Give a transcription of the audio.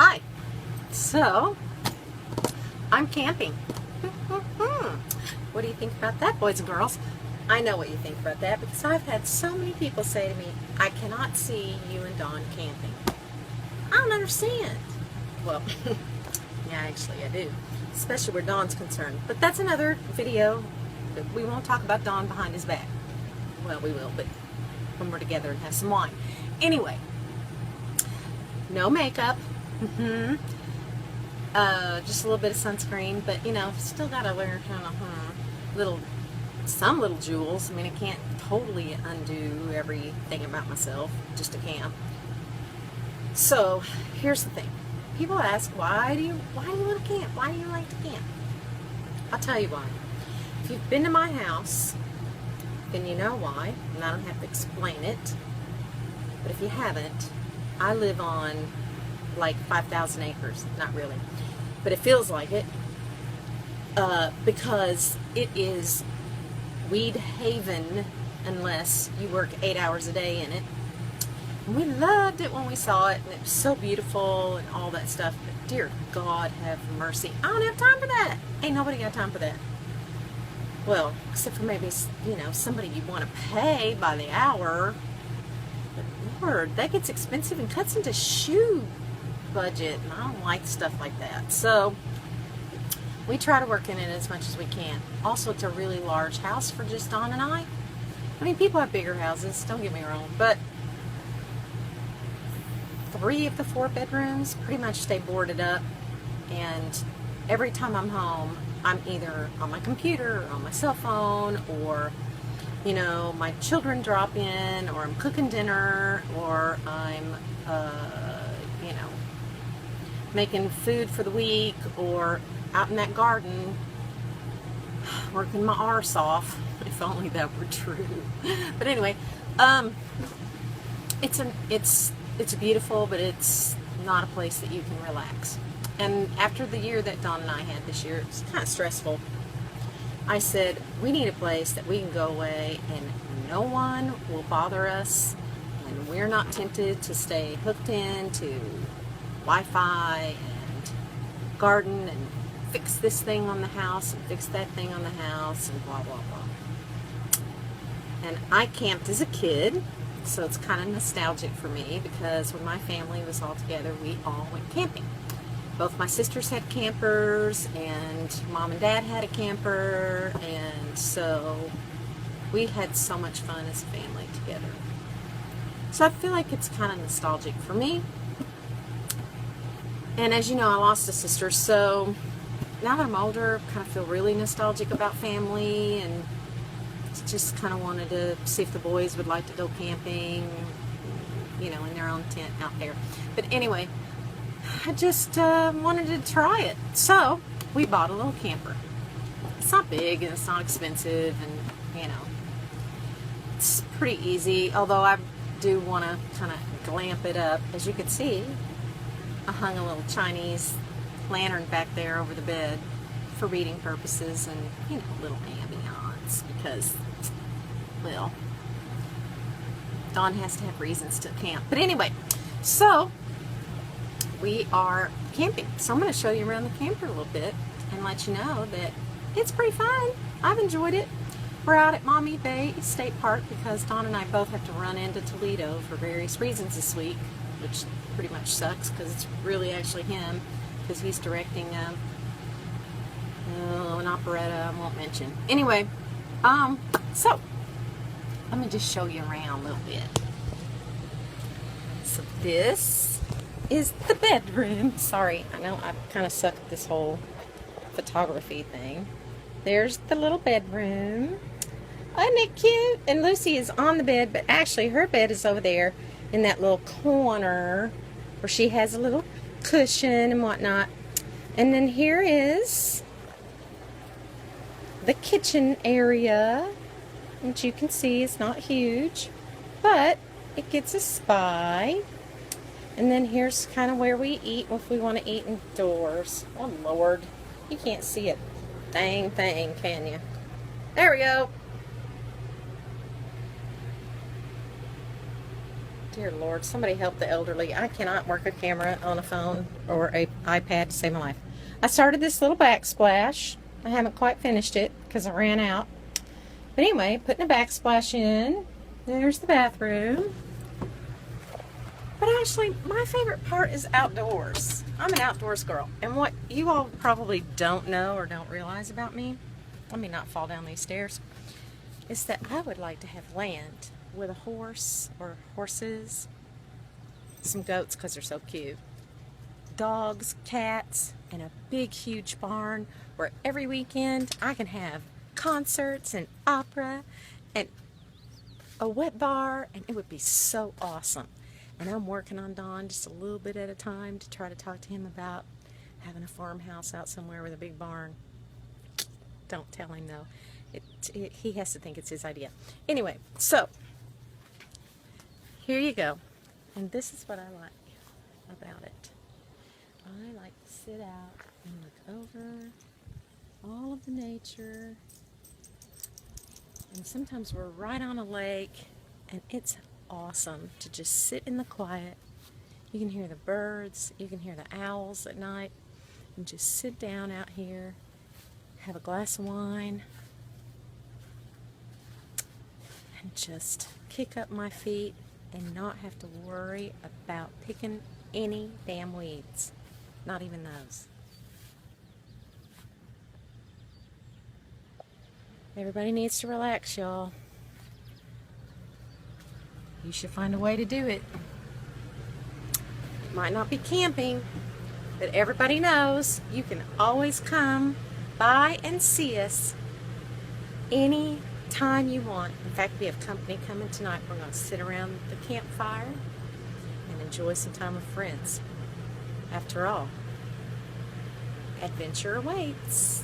Hi. So, I'm camping. What do you think about that, boys and girls? I know what you think about that because I've had so many people say to me, I cannot see you and Dawn camping. I don't understand. Well, yeah, actually I do, especially where Dawn's concerned. But that's another video. We won't talk about Dawn behind his back. Well, we will, but when we're together and have some wine. Anyway, no makeup. Just a little bit of sunscreen, but you know, still gotta wear kind of some little jewels. I mean, I can't totally undo everything about myself just to camp. So here's the thing: people ask, why do you want to camp? Why do you like to camp? I'll tell you why. If you've been to my house, then you know why, and I don't have to explain it. But if you haven't, I live on like 5,000 acres. Not really, but it feels like it, because it is weed haven unless you work 8 hours a day in it. And we loved it when we saw it, and it was so beautiful and all that stuff, but dear God have mercy, I don't have time for that. Ain't nobody got time for that. Well, except for maybe, you know, somebody you want to pay by the hour. But Lord, that gets expensive and cuts into shoe budget, and I don't like stuff like that. So we try to work in it as much as we can. Also, it's a really large house for just Dawn and I. I mean, people have bigger houses, don't get me wrong, but 3 of the 4 bedrooms pretty much stay boarded up, and every time I'm home, I'm either on my computer or on my cell phone, or you know, my children drop in, or I'm cooking dinner, or I'm you know, making food for the week, or out in that garden working my arse off. If only that were true. But anyway, it's beautiful, but it's not a place that you can relax. And after the year that Dawn and I had this year, it's kind of stressful. I said, we need a place that we can go away and no one will bother us, and we're not tempted to stay hooked in to Wi-Fi and garden and fix this thing on the house and fix that thing on the house and blah, blah, blah. And I camped as a kid, so it's kind of nostalgic for me because when my family was all together, we all went camping. Both my sisters had campers, and Mom and Dad had a camper, and so we had so much fun as a family together. So I feel like it's kind of nostalgic for me. And as you know, I lost a sister, so now that I'm older, I kind of feel really nostalgic about family, and just kind of wanted to see if the boys would like to go camping, you know, in their own tent out there. But anyway, I just wanted to try it. So we bought a little camper. It's not big and it's not expensive, and you know, it's pretty easy, although I do want to kind of glamp it up. As you can see, I hung a little Chinese lantern back there over the bed for reading purposes, and you know, a little ambiance because, well, Dawn has to have reasons to camp. But anyway, so we are camping. So I'm going to show you around the camper a little bit and let you know that it's pretty fun. I've enjoyed it. We're out at Maumee Bay State Park because Dawn and I both have to run into Toledo for various reasons this week, which pretty much sucks because it's really actually him, because he's directing an operetta I won't mention. Anyway, so let me just show you around a little bit. So this is the bedroom. Sorry, I know I kind of suck at this whole photography thing. There's the little bedroom. Isn't it cute? And Lucy is on the bed, but actually her bed is over there in that little corner where she has a little cushion and whatnot. And then here is the kitchen area, which you can see is not huge, but it gets a spy. And then here's kind of where we eat if we want to eat indoors. Oh Lord, you can't see a dang thing, can you? There we go. Dear Lord, somebody help the elderly. I cannot work a camera on a phone or a iPad to save my life. I started this little backsplash. I haven't quite finished it because I ran out. But anyway, putting a backsplash in. There's the bathroom. But actually, my favorite part is outdoors. I'm an outdoors girl. And what you all probably don't know or don't realize about me, let me not fall down these stairs, is that I would like to have land with a horse or horses, some goats because they're so cute, dogs, cats, and a big huge barn where every weekend I can have concerts and opera and a wet bar, and it would be so awesome. And I'm working on Don just a little bit at a time to try to talk to him about having a farmhouse out somewhere with a big barn. Don't tell him though. He has to think it's his idea. Anyway, so here you go. And this is what I like about it. I like to sit out and look over all of the nature. And sometimes we're right on a lake, and it's awesome to just sit in the quiet. You can hear the birds, you can hear the owls at night, and just sit down out here, have a glass of wine, and just kick up my feet and not have to worry about picking any damn weeds. Not even those. Everybody needs to relax, y'all. You should find a way to do it. It might not be camping, but everybody knows you can always come by and see us any time you want. In fact, we have company coming tonight. We're going to sit around the campfire and enjoy some time with friends. After all, adventure awaits.